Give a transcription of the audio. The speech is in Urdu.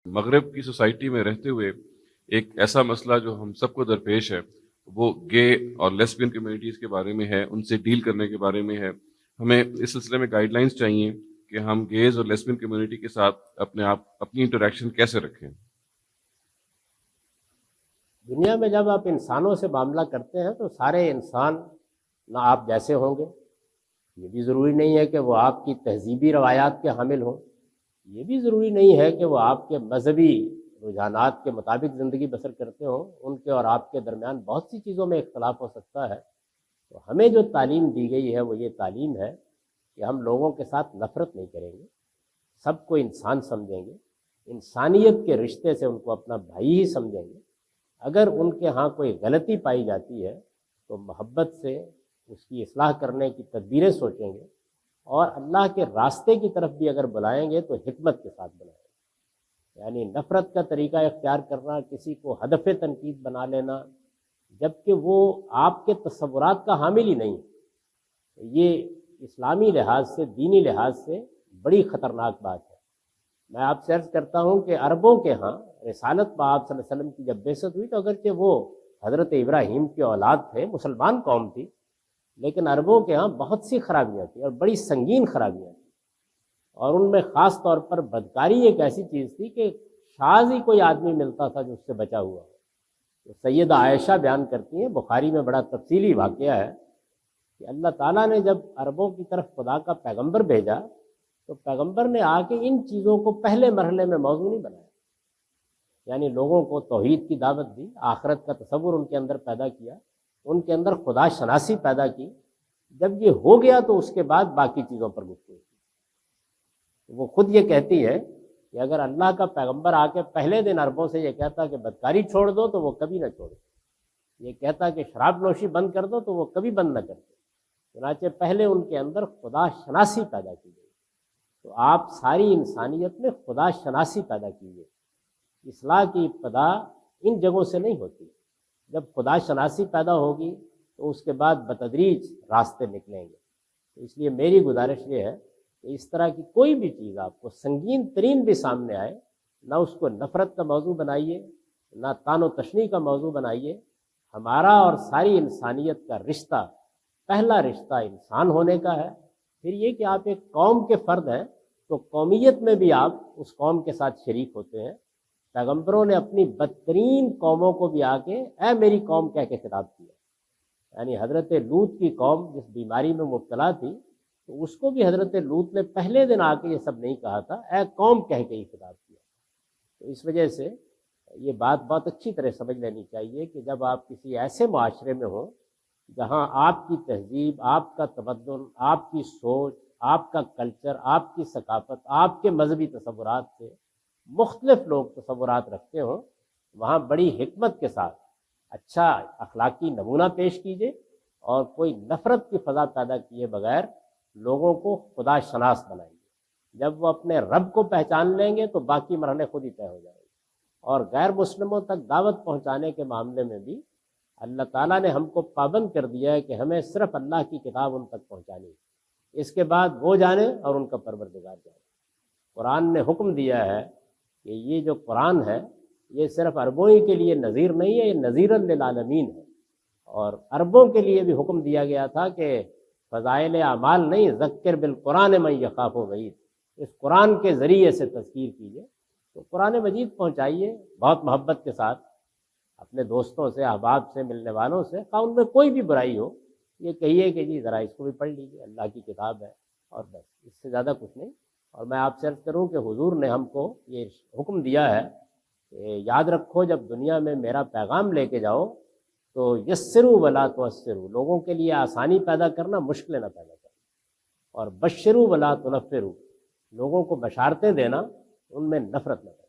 مغرب کی سوسائٹی میں رہتے ہوئے ایک ایسا مسئلہ جو ہم سب کو درپیش ہے وہ گے اور لیسبین کمیونٹیز کے بارے میں ہے، ان سے ڈیل کرنے کے بارے میں ہے۔ ہمیں اس سلسلے میں گائیڈ لائنس چاہیے کہ ہم گیز اور لیسبین کمیونٹی کے ساتھ اپنی انٹریکشن کیسے رکھیں۔ دنیا میں جب آپ انسانوں سے معاملہ کرتے ہیں تو سارے انسان نہ آپ جیسے ہوں گے، یہ بھی ضروری نہیں ہے کہ وہ آپ کی تہذیبی روایات کے حامل ہوں، یہ بھی ضروری نہیں ہے کہ وہ آپ کے مذہبی رجحانات کے مطابق زندگی بسر کرتے ہوں۔ ان کے اور آپ کے درمیان بہت سی چیزوں میں اختلاف ہو سکتا ہے۔ تو ہمیں جو تعلیم دی گئی ہے وہ یہ تعلیم ہے کہ ہم لوگوں کے ساتھ نفرت نہیں کریں گے، سب کو انسان سمجھیں گے، انسانیت کے رشتے سے ان کو اپنا بھائی ہی سمجھیں گے۔ اگر ان کے ہاں کوئی غلطی پائی جاتی ہے تو محبت سے اس کی اصلاح کرنے کی تدبیریں سوچیں گے، اور اللہ کے راستے کی طرف بھی اگر بلائیں گے تو حکمت کے ساتھ بلائیں گے۔ یعنی نفرت کا طریقہ اختیار کرنا، کسی کو ہدف تنقید بنا لینا، جبکہ وہ آپ کے تصورات کا حامل ہی نہیں، یہ اسلامی لحاظ سے، دینی لحاظ سے بڑی خطرناک بات ہے۔ میں آپ سے عرض کرتا ہوں کہ عربوں کے ہاں رسالت پاک صلی اللہ علیہ وسلم کی جب بعثت ہوئی تو اگرچہ وہ حضرت ابراہیم کی اولاد تھے، مسلمان قوم تھی، لیکن عربوں کے ہاں بہت سی خرابیاں تھیں اور بڑی سنگین خرابیاں تھیں، اور ان میں خاص طور پر بدکاری ایک ایسی چیز تھی کہ شاذ ہی کوئی آدمی ملتا تھا جو اس سے بچا ہوا ہو۔ تو سیدہ عائشہ بیان کرتی ہیں، بخاری میں بڑا تفصیلی واقعہ ہے کہ اللہ تعالیٰ نے جب عربوں کی طرف خدا کا پیغمبر بھیجا تو پیغمبر نے آ کے ان چیزوں کو پہلے مرحلے میں موضوع نہیں بنایا، یعنی لوگوں کو توحید کی دعوت دی، آخرت کا تصور ان کے اندر پیدا کیا، ان کے اندر خدا شناسی پیدا کی۔ جب یہ ہو گیا تو اس کے بعد باقی چیزوں پر گفتگو کی۔ وہ خود یہ کہتی ہے کہ اگر اللہ کا پیغمبر آ کے پہلے دن عربوں سے یہ کہتا کہ بدکاری چھوڑ دو تو وہ کبھی نہ چھوڑتے، یہ کہتا کہ شراب نوشی بند کر دو تو وہ کبھی بند نہ کرتے۔ چنانچہ پہلے ان کے اندر خدا شناسی پیدا کی گئی۔ تو آپ ساری انسانیت میں خدا شناسی پیدا کیجیے۔ اصلاح کی ابتدا ان جگہوں سے نہیں ہوتی، جب خدا شناسی پیدا ہوگی تو اس کے بعد بتدریج راستے نکلیں گے۔ تو اس لیے میری گزارش یہ ہے کہ اس طرح کی کوئی بھی چیز آپ کو سنگین ترین بھی سامنے آئے، نہ اس کو نفرت کا موضوع بنائیے، نہ تان و تشنیع کا موضوع بنائیے۔ ہمارا اور ساری انسانیت کا رشتہ، پہلا رشتہ انسان ہونے کا ہے۔ پھر یہ کہ آپ ایک قوم کے فرد ہیں تو قومیت میں بھی آپ اس قوم کے ساتھ شریک ہوتے ہیں۔ پیغمبروں نے اپنی بدترین قوموں کو بھی آ کے اے میری قوم کہہ کے خطاب کیا، یعنی حضرت لوط کی قوم جس بیماری میں مبتلا تھی تو اس کو بھی حضرت لوط نے پہلے دن آ کے یہ سب نہیں کہا تھا، اے قوم کہہ کے ہی خطاب کیا۔ تو اس وجہ سے یہ بات بہت اچھی طرح سمجھ لینی چاہیے کہ جب آپ کسی ایسے معاشرے میں ہوں جہاں آپ کی تہذیب، آپ کا تمدن، آپ کی سوچ، آپ کا کلچر، آپ کی ثقافت، آپ کے مذہبی تصورات سے مختلف لوگ تصورات رکھتے ہوں، وہاں بڑی حکمت کے ساتھ اچھا اخلاقی نمونہ پیش کیجیے، اور کوئی نفرت کی فضا پیدا کیے بغیر لوگوں کو خدا شناس بنائیے۔ جب وہ اپنے رب کو پہچان لیں گے تو باقی مرحلے خود ہی طے ہو جائیں گے۔ اور غیر مسلموں تک دعوت پہنچانے کے معاملے میں بھی اللہ تعالیٰ نے ہم کو پابند کر دیا ہے کہ ہمیں صرف اللہ کی کتاب ان تک پہنچانی ہے، اس کے بعد وہ جانے اور ان کا پروردگار جانے۔ قرآن نے حکم دیا ہے کہ یہ جو قرآن ہے یہ صرف عربوں ہی کے لیے نذیر نہیں ہے، یہ نذیر للعالمین ہے۔ اور عربوں کے لیے بھی حکم دیا گیا تھا کہ فضائل اعمال نہیں، ذکر بالقرآن من یخاف وعید، اس قرآن کے ذریعے سے تذکیر کیجیے۔ تو قرآن مجید پہنچائیے بہت محبت کے ساتھ، اپنے دوستوں سے، احباب سے، ملنے والوں سے، خواہ ان میں کوئی بھی برائی ہو، یہ کہیے کہ جی ذرا اس کو بھی پڑھ لیجیے، اللہ کی کتاب ہے، اور بس اس سے زیادہ کچھ نہیں۔ اور میں آپ سے عرض کروں کہ حضور نے ہم کو یہ حکم دیا ہے کہ یاد رکھو جب دنیا میں میرا پیغام لے کے جاؤ تو یسروا ولا تعسروا، لوگوں کے لیے آسانی پیدا کرنا، مشکلیں نہ پیدا کرنا، اور بشروا ولا تنفروا، لوگوں کو بشارتیں دینا، ان میں نفرت نہ کرنا۔